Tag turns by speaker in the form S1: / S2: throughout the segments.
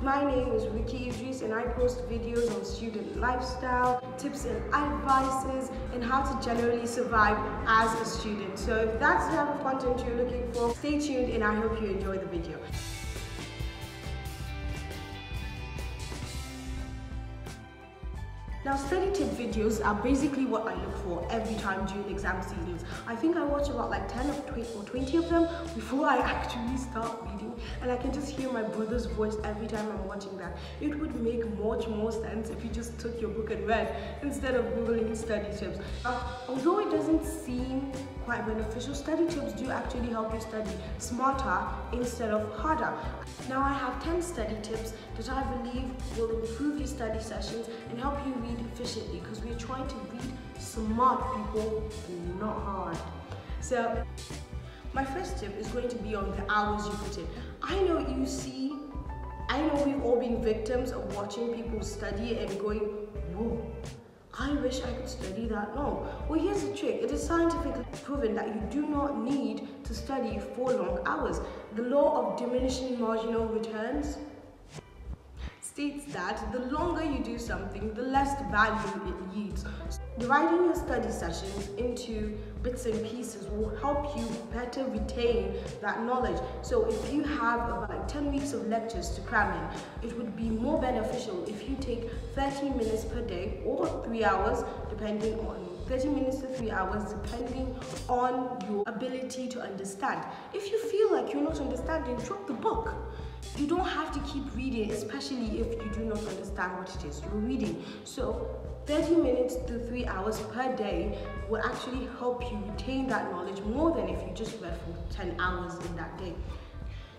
S1: My name is Ricky Idris and I post videos on student lifestyle, tips and advices, and how to generally survive as a student. So if that's the type of content you're looking for, stay tuned and I hope you enjoy the video. Now, study tip videos are basically what I look for every time during exam seasons. I think I watch about like 10 or 20 of them before I actually start reading, and I can just hear my brother's voice every time I'm watching that. It would make much more sense if you just took your book and read instead of Googling study tips. Although it doesn't seem quite beneficial, study tips do actually help you study smarter instead of harder. Now, I have 10 study tips that I believe will improve your study sessions and help you read efficiently, because we're trying to read smart, people, not hard. So my first tip is going to be on the hours you put in. I know we've all been victims of watching people study and going, whoa, I wish I could study that long. Well, here's the trick. It is scientifically proven that you do not need to study for long hours. The law of diminishing marginal returns states that the longer you do something, the less value it yields. Dividing your study sessions into bits and pieces will help you better retain that knowledge. So if you have about like 10 weeks of lectures to cram in, it would be more beneficial if you take 30 minutes per day or 3 hours, depending on 30 minutes to 3 hours, depending on your ability to understand. If you feel like you're not understanding, drop the book. You don't have to keep reading, especially if you do not understand what it is you're reading. So 30 minutes to 3 hours per day will actually help you retain that knowledge more than if you just read for 10 hours in that day.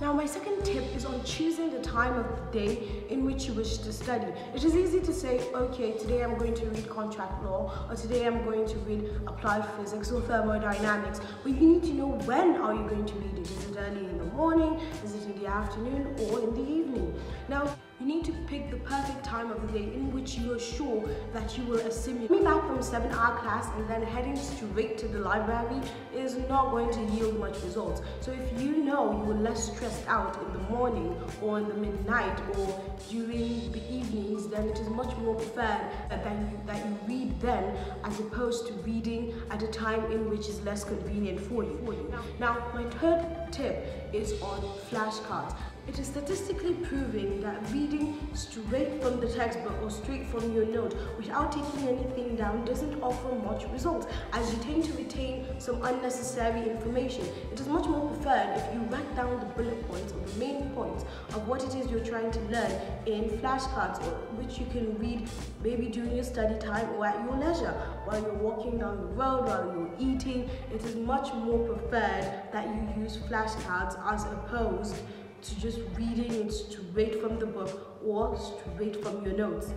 S1: Now, my second tip is on choosing the time of the day in which you wish to study. It is easy to say, okay, today I'm going to read contract law, or today I'm going to read applied physics or thermodynamics, but you need to know when are you going to read it. Is it early in the morning, is it in the afternoon, or in the evening? Now, you need to pick the perfect time of the day in which you are sure that you will assimilate. Coming back from a 7-hour class and then heading straight to the library is not going to yield much results. So if you know you were less stressed out in the morning or in the midnight or during the evenings, then it is much more preferred that you read then as opposed to reading at a time in which is less convenient for you. Now, my third tip is on flashcards. It is statistically proven that reading straight from the textbook or straight from your note without taking anything down doesn't offer much results, as you tend to retain some unnecessary information. It is much more preferred if you write down the bullet points or the main points of what it is you're trying to learn in flashcards, which you can read maybe during your study time or at your leisure, while you're walking down the road, while you're eating. It is much more preferred that you use flashcards as opposed to just reading it straight from the book or straight from your notes.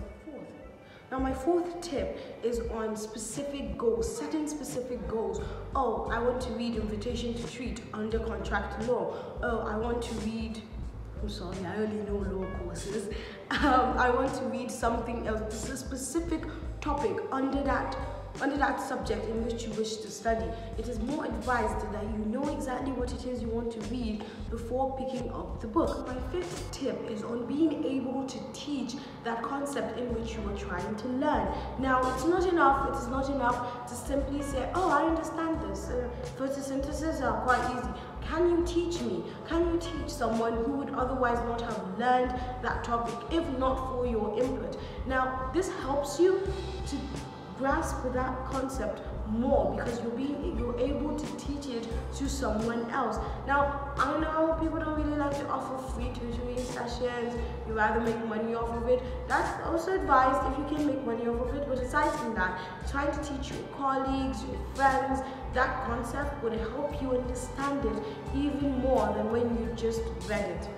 S1: Now, my fourth tip is on specific goals, setting specific goals. Oh, I want to read Invitation to Treat under contract law. Oh, I want to read, I'm sorry, I only know law courses. I want to read something else. This is a specific topic under that subject in which you wish to study. It is more advised that you know exactly what it is you want to read before picking up the book. My fifth tip is on being able to teach that concept in which you are trying to learn. Now, it is not enough to simply say, oh, I understand this. Photosynthesis are quite easy. Can you teach me? Can you teach someone who would otherwise not have learned that topic if not for your input? Now, this helps you to grasp that concept more because you're able to teach it to someone else. Now, I know people don't really like to offer free tutoring sessions. You rather make money off of it. That's also advised if you can make money off of it. But aside from that, trying to teach your colleagues, your friends, that concept would help you understand it even more than when you just read it.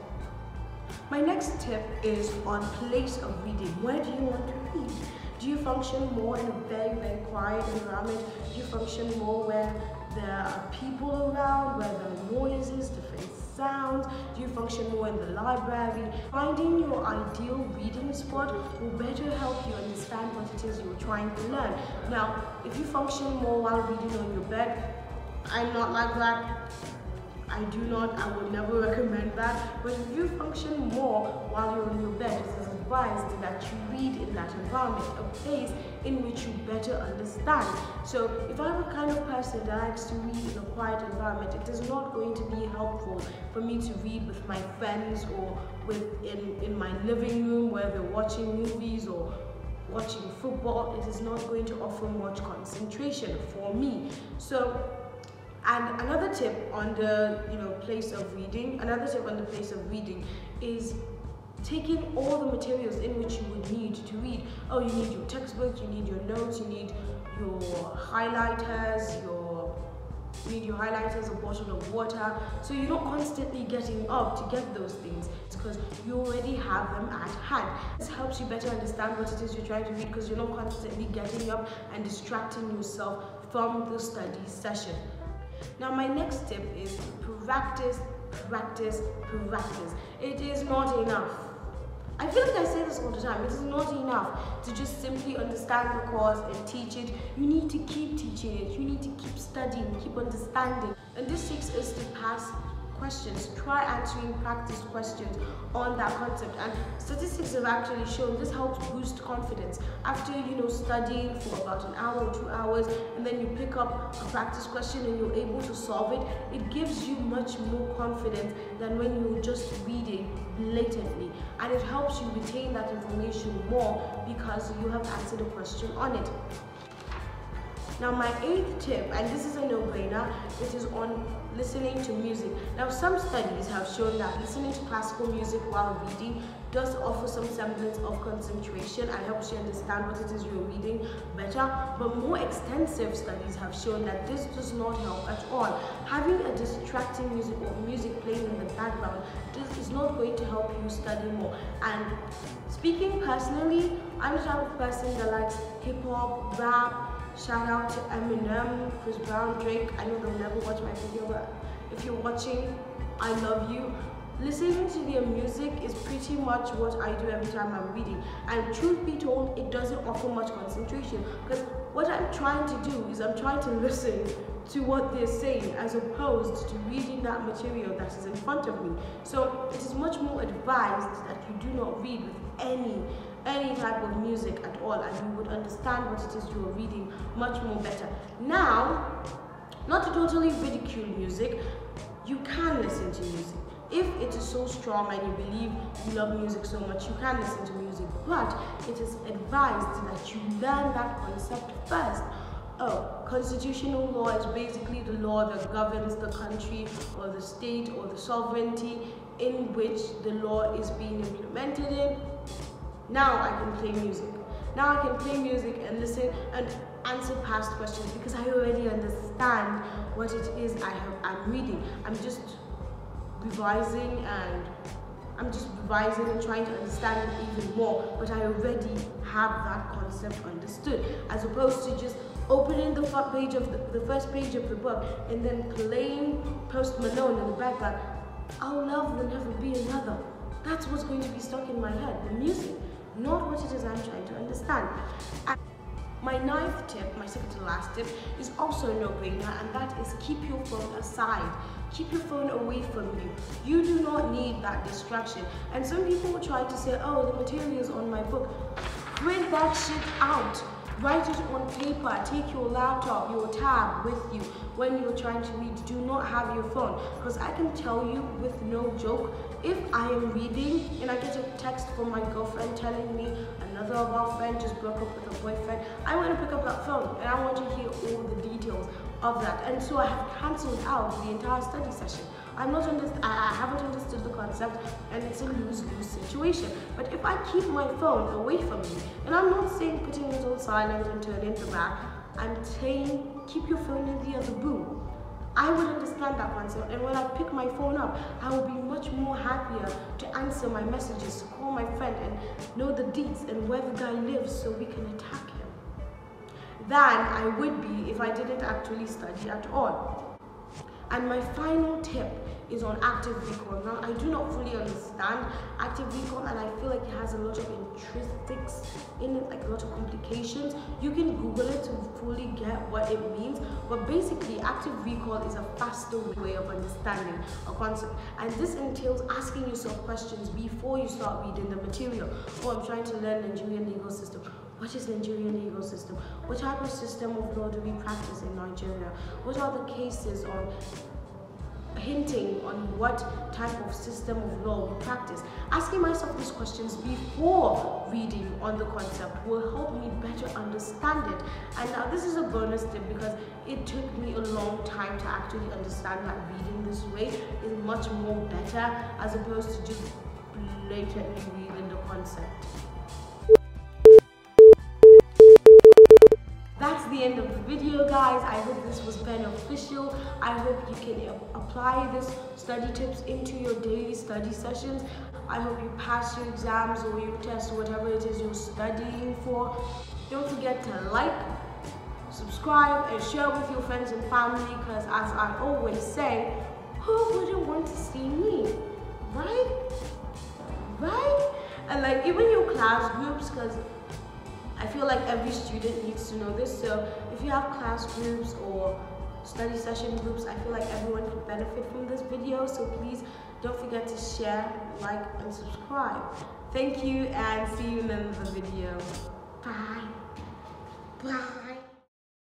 S1: My next tip is on place of reading. Where do you want to read? Do you function more in a very, very quiet environment? Do you function more where there are people around, where there are noises, different sounds? Do you function more in the library? Finding your ideal reading spot will better help you understand what it is you're trying to learn. Now, if you function more while reading on your bed, I'm not like that. I would never recommend that. But if you function more while you're on your bed, it is advised that you read in that environment, a place in which you better understand. So if I'm a kind of person that likes to read in a quiet environment, it is not going to be helpful for me to read with my friends or in my living room where they're watching movies or watching football. It is not going to offer much concentration for me. So, and another tip on the place of reading, is taking all the materials in which you would need to read. Oh, you need your textbook, you need your notes, you need your highlighters, a bottle of water. So you're not constantly getting up to get those things. It's because you already have them at hand. This helps you better understand what it is you're trying to read, because you're not constantly getting up and distracting yourself from the study session. Now my next tip is practice, practice, practice. It is not enough. I feel like I say this all the time. It is not enough to just simply understand the course and teach it. You need to keep teaching it. You need to keep studying, keep understanding. And this takes us to past questions. Try answering practice questions on that concept. And statistics have actually shown this helps boost confidence. After studying for about an hour or 2 hours, and then you pick up a practice question and you're able to solve it, it gives you much more confidence than when you're just reading blatantly. And it helps you retain that information more because you have answered a question on it. Now my 8th tip, and this is a no-brainer, it is on listening to music. Now some studies have shown that listening to classical music while reading does offer some semblance of concentration and helps you understand what it is you're reading better, but more extensive studies have shown that this does not help at all. Having a distracting music or music playing in the background is not going to help you study more. And speaking personally, I'm the type of person that likes hip-hop, rap. Shout out to Eminem, Chris Brown, Drake. I know they'll never watch my video, but if you're watching, I love you. Listening to their music is pretty much what I do every time I'm reading. And truth be told, it doesn't offer much concentration, because what I'm trying to do is I'm trying to listen to what they're saying as opposed to reading that material that is in front of me. So it is much more advised that you do not read with any type of music at all, and you would understand what it is you are reading much more better. Now, not to totally ridicule music, you can listen to music. If it is so strong and you believe you love music so much, you can listen to music, but it is advised that you learn that concept first. Oh, constitutional law is basically the law that governs the country or the state or the sovereignty in which the law is being implemented in. Now I can play music. Now I can play music and listen and answer past questions because I already understand what it is I'm reading. I'm just revising and trying to understand it even more, but I already have that concept understood, as opposed to just opening the first page of the book and then playing Post Malone in the background. Our love will never be another. That's what's going to be stuck in my head, the music, not what it is I'm trying to understand. And my 9th tip, my second to last tip, is also a no-brainer, and that is keep your phone aside. Keep your phone away from you. You do not need that distraction. And some people will try to say, oh, the material is on my book. Print that shit out. Write it on paper. Take your laptop, your tab with you when you're trying to read. Do not have your phone. Because I can tell you with no joke, if I am reading and I get a text from my girlfriend telling me another of our friends just broke up with her boyfriend, I want to pick up that phone and I want to hear all the details of that. And so I have cancelled out the entire study session. I haven't understood the concept, and it's a lose-lose situation. But if I keep my phone away from me, and I'm not saying putting it on silent and turning the back, I'm saying keep your phone in the other room. I would understand that concept, and when I pick my phone up, I will be much more happier to answer my messages, to call my friend and know the deets and where the guy lives so we can attack him, than I would be if I didn't actually study at all. And my final tip is on active recall. Now, I do not fully understand active recall, and I feel like it has a lot of intrinsics in it, like a lot of complications. You can Google it to fully get what it means, but basically active recall is a faster way of understanding a concept, and this entails asking yourself questions before you start reading the material. Oh, I'm trying to learn Nigerian legal system. What is Nigerian legal system? What type of system of law do we practice in Nigeria? What are the cases on hinting on what type of system of law we practice? Asking myself these questions before reading on the concept will help me better understand it. And now this is a bonus tip because it took me a long time to actually understand that reading this way is much more better as opposed to just blatantly reading the concept. That's the end of the video, guys. I hope this was beneficial. I hope you can apply this study tips into your daily study sessions. I hope you pass your exams or your tests or whatever it is you're studying for. Don't forget to like, subscribe, and share with your friends and family, because as I always say, who wouldn't want to see me? Right? Right? And like even your class groups, because I feel like every student needs to know this. So if you have class groups or study session groups, I feel like everyone could benefit from this video. So please don't forget to share, like, and subscribe. Thank you, and see you in another video. Bye. Bye.